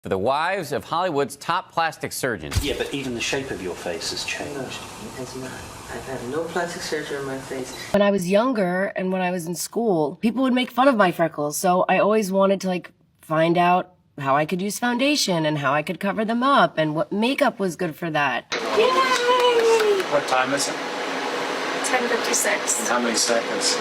For the wives of Hollywood's top plastic surgeons. Yeah, but even the shape of your face has changed. No, it has not. I've had no plastic surgery on my face. When I was younger and when I was in school, people would make fun of my freckles, so I always wanted to find out how I could use foundation and how I could cover them up and what makeup was good for that. Yay! What time is it? 10:56. How many seconds?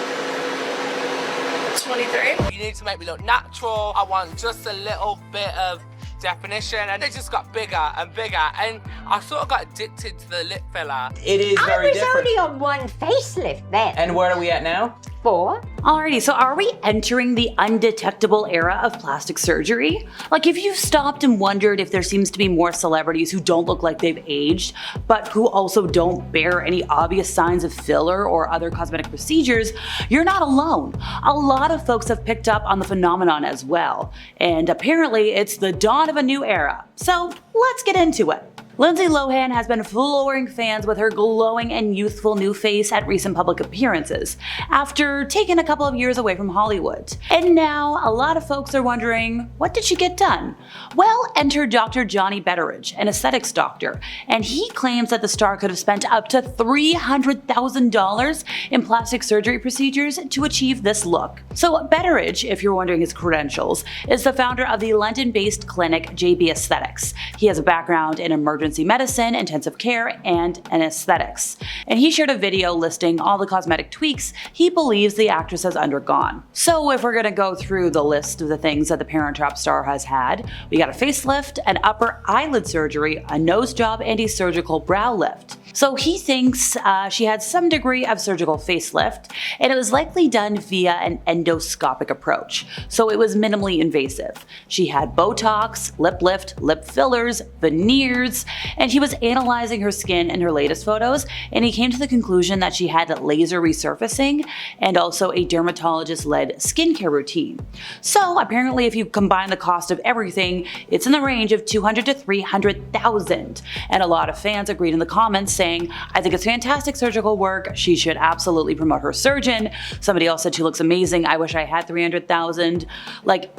23. You need to make me look natural. I want just a little bit of definition, and it just got bigger and bigger, and I sort of got addicted to the lip filler. It is very different. I was only on one facelift then. And where are we at now? 4. Alrighty, so are we entering the undetectable era of plastic surgery? If you've stopped and wondered if there seems to be more celebrities who don't look like they've aged, but who also don't bear any obvious signs of filler or other cosmetic procedures, you're not alone. A lot of folks have picked up on the phenomenon as well, and apparently it's the dawn of a new era. So let's get into it. Lindsay Lohan has been flooring fans with her glowing and youthful new face at recent public appearances, after taking a couple of years away from Hollywood. And now, a lot of folks are wondering, what did she get done? Well, enter Dr. Johnny Betteridge, an aesthetics doctor, and he claims that the star could have spent up to $300,000 in plastic surgery procedures to achieve this look. So Betteridge, if you're wondering his credentials, is the founder of the London-based clinic JB Aesthetics. He has a background in emergency medicine, intensive care, and aesthetics. And he shared a video listing all the cosmetic tweaks he believes the actress has undergone. So if we're gonna go through the list of the things that the Parent Trap star has had, we got a facelift, an upper eyelid surgery, a nose job, and a surgical brow lift. So he thinks she had some degree of surgical facelift, and it was likely done via an endoscopic approach, so it was minimally invasive. She had Botox, lip lift, lip fillers, veneers, and he was analyzing her skin in her latest photos, and he came to the conclusion that she had laser resurfacing and also a dermatologist-led skincare routine. So apparently if you combine the cost of everything, it's in the range of $200,000 to $300,000, and a lot of fans agreed in the comments saying, I think it's fantastic surgical work, she should absolutely promote her surgeon. Somebody else said she looks amazing, I wish I had $300,000.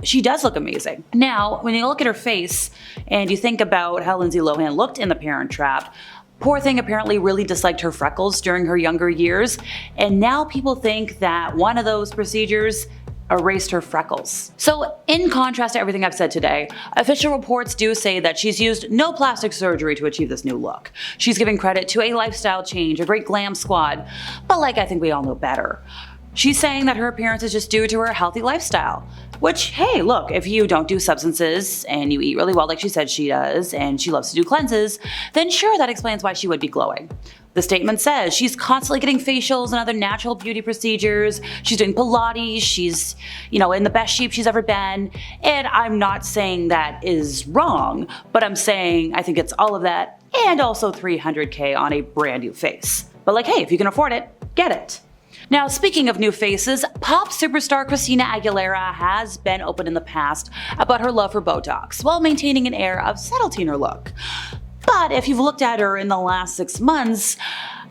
She does look amazing. Now, when you look at her face and you think about how Lindsay Lohan looked in The Parent Trap, poor thing apparently really disliked her freckles during her younger years, and now people think that one of those procedures erased her freckles. So in contrast to everything I've said today, official reports do say that she's used no plastic surgery to achieve this new look. She's giving credit to a lifestyle change, a great glam squad, but I think we all know better. She's saying that her appearance is just due to her healthy lifestyle. Which, hey, look, if you don't do substances and you eat really well like she said she does, and she loves to do cleanses, then sure, that explains why she would be glowing. The statement says she's constantly getting facials and other natural beauty procedures, she's doing Pilates, she's, in the best shape she's ever been, and I'm not saying that is wrong, but I'm saying I think it's all of that and also $300K on a brand new face. But hey, if you can afford it, get it. Now, speaking of new faces, pop superstar Christina Aguilera has been open in the past about her love for Botox, while maintaining an air of subtlety in her look. But if you've looked at her in the last 6 months,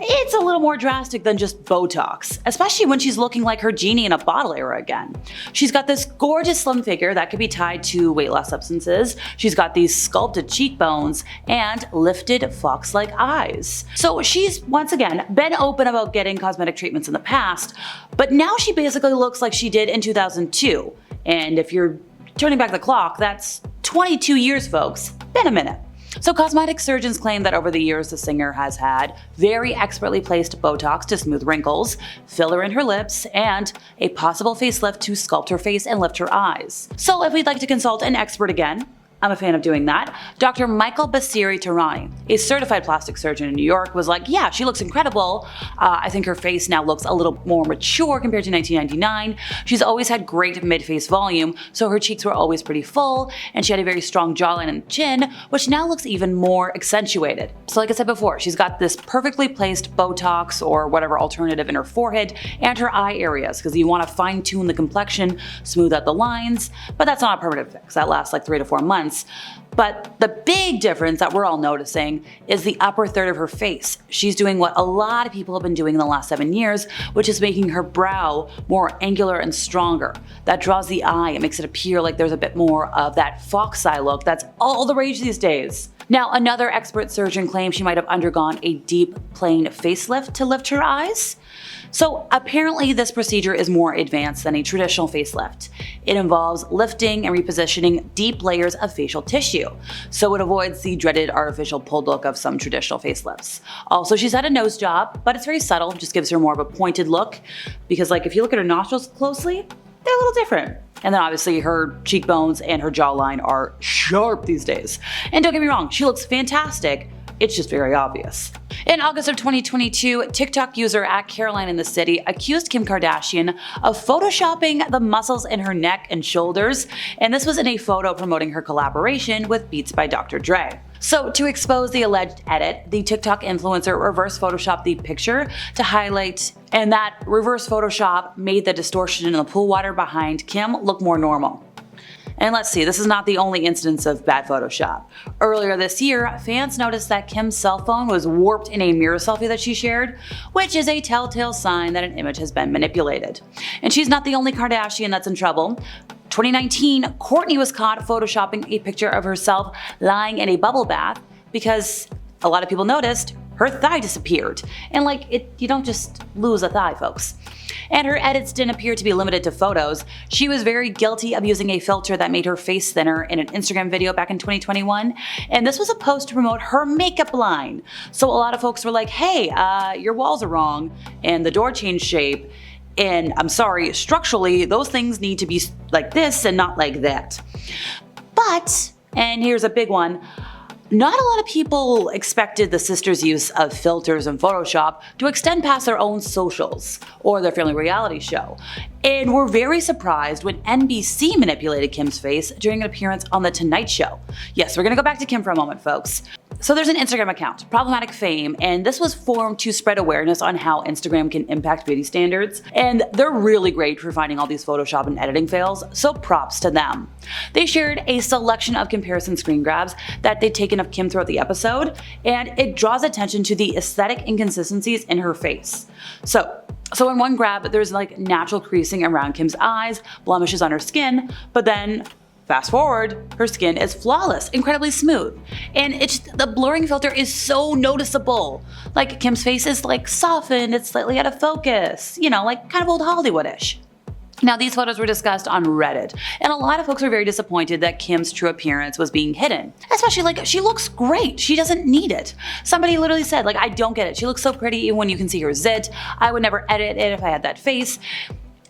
it's a little more drastic than just Botox, especially when she's looking like her genie in a bottle era again. She's got this gorgeous slim figure that could be tied to weight loss substances, she's got these sculpted cheekbones, and lifted fox-like eyes. So she's, once again, been open about getting cosmetic treatments in the past, but now she basically looks like she did in 2002. And if you're turning back the clock, that's 22 years, folks. Been a minute. So cosmetic surgeons claim that over the years the singer has had very expertly placed Botox to smooth wrinkles, filler in her lips, and a possible facelift to sculpt her face and lift her eyes. So if we'd like to consult an expert again, I'm a fan of doing that, Dr. Michael Basiri-Tarani, a certified plastic surgeon in New York, was like, yeah, she looks incredible. I think her face now looks a little more mature compared to 1999. She's always had great mid-face volume, so her cheeks were always pretty full, and she had a very strong jawline and chin, which now looks even more accentuated. So like I said before, she's got this perfectly placed Botox or whatever alternative in her forehead and her eye areas, because you want to fine-tune the complexion, smooth out the lines, but that's not a permanent fix. That lasts 3 to 4 months. advance. But the big difference that we're all noticing is the upper third of her face. She's doing what a lot of people have been doing in the last 7 years, which is making her brow more angular and stronger. That draws the eye, it makes it appear like there's a bit more of that fox eye look that's all the rage these days. Now, another expert surgeon claims she might have undergone a deep plane facelift to lift her eyes. So apparently this procedure is more advanced than a traditional facelift. It involves lifting and repositioning deep layers of facial tissue, so it avoids the dreaded artificial pulled look of some traditional facelifts. Also, she's had a nose job, but it's very subtle, just gives her more of a pointed look, because like if you look at her nostrils closely, they're a little different. And then obviously her cheekbones and her jawline are sharp these days. And don't get me wrong, she looks fantastic, it's just very obvious. In August of 2022, TikTok user @Caroline_in_the_City accused Kim Kardashian of photoshopping the muscles in her neck and shoulders, and this was in a photo promoting her collaboration with Beats by Dr. Dre. So to expose the alleged edit, the TikTok influencer reverse photoshopped the picture to highlight, and that reverse Photoshop made the distortion in the pool water behind Kim look more normal. And let's see, this is not the only instance of bad Photoshop. Earlier this year, fans noticed that Kim's cell phone was warped in a mirror selfie that she shared, which is a telltale sign that an image has been manipulated. And she's not the only Kardashian that's in trouble. 2019, Kourtney was caught photoshopping a picture of herself lying in a bubble bath because a lot of people noticed her thigh disappeared. And you don't just lose a thigh, folks. And her edits didn't appear to be limited to photos. She was very guilty of using a filter that made her face thinner in an Instagram video back in 2021. And this was a post to promote her makeup line. So a lot of folks were like, hey, your walls are wrong and the door changed shape. And I'm sorry, structurally, those things need to be like this and not like that. But, and here's a big one, not a lot of people expected the sisters' use of filters and Photoshop to extend past their own socials or their family reality show. And were very surprised when NBC manipulated Kim's face during an appearance on The Tonight Show. Yes, we're gonna go back to Kim for a moment, folks. So there's an Instagram account, Problematic Fame, and this was formed to spread awareness on how Instagram can impact beauty standards. And they're really great for finding all these Photoshop and editing fails, so props to them. They shared a selection of comparison screen grabs that they'd taken of Kim throughout the episode, and it draws attention to the aesthetic inconsistencies in her face. So in one grab, there's natural creasing around Kim's eyes, blemishes on her skin, but then fast forward, her skin is flawless, incredibly smooth. And the blurring filter is so noticeable. Kim's face is softened, it's slightly out of focus, kind of old Hollywood-ish. Now, these photos were discussed on Reddit, and a lot of folks were very disappointed that Kim's true appearance was being hidden. Especially, she looks great. She doesn't need it. Somebody literally said, I don't get it. She looks so pretty even when you can see her zit. I would never edit it if I had that face.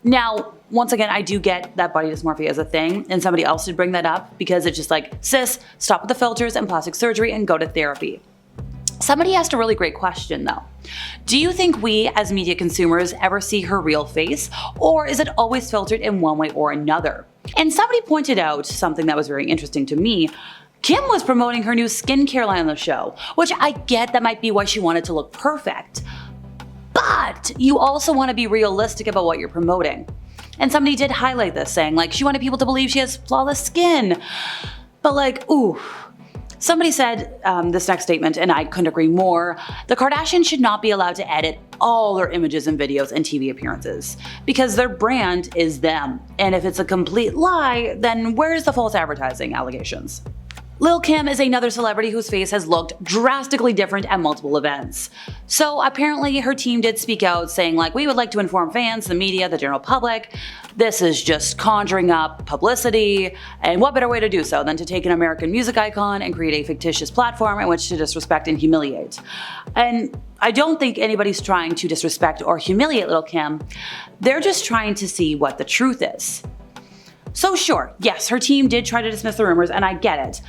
Now, once again, I do get that body dysmorphia is a thing, and somebody else did bring that up because it's just sis, stop with the filters and plastic surgery and go to therapy. Somebody asked a really great question though. Do you think we as media consumers ever see her real face, or is it always filtered in one way or another? And somebody pointed out something that was very interesting to me. Kim was promoting her new skincare line on the show, which I get that might be why she wanted to look perfect. But you also want to be realistic about what you're promoting. And somebody did highlight this, saying she wanted people to believe she has flawless skin. But ooh. Somebody said this next statement, and I couldn't agree more. The Kardashians should not be allowed to edit all their images and videos and TV appearances because their brand is them. And if it's a complete lie, then where's the false advertising allegations? Lil Kim is another celebrity whose face has looked drastically different at multiple events. So apparently her team did speak out saying we would like to inform fans, the media, the general public, this is just conjuring up publicity, and what better way to do so than to take an American music icon and create a fictitious platform in which to disrespect and humiliate. And I don't think anybody's trying to disrespect or humiliate Lil Kim, they're just trying to see what the truth is. So sure, yes, her team did try to dismiss the rumors, and I get it.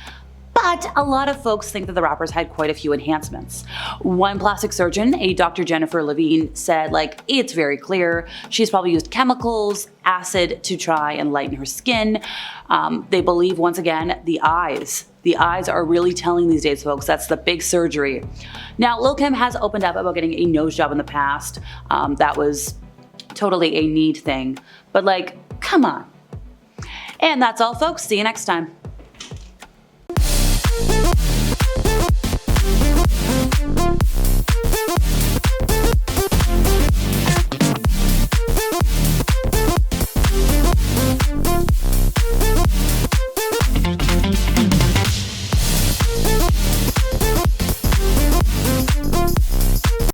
But a lot of folks think that the rappers had quite a few enhancements. One plastic surgeon, a Dr. Jennifer Levine, said it's very clear she's probably used chemicals, acid to try and lighten her skin. They believe, once again, the eyes. The eyes are really telling these days, folks. That's the big surgery. Now, Lil Kim has opened up about getting a nose job in the past. That was totally a need thing. But come on. And that's all, folks. See you next time.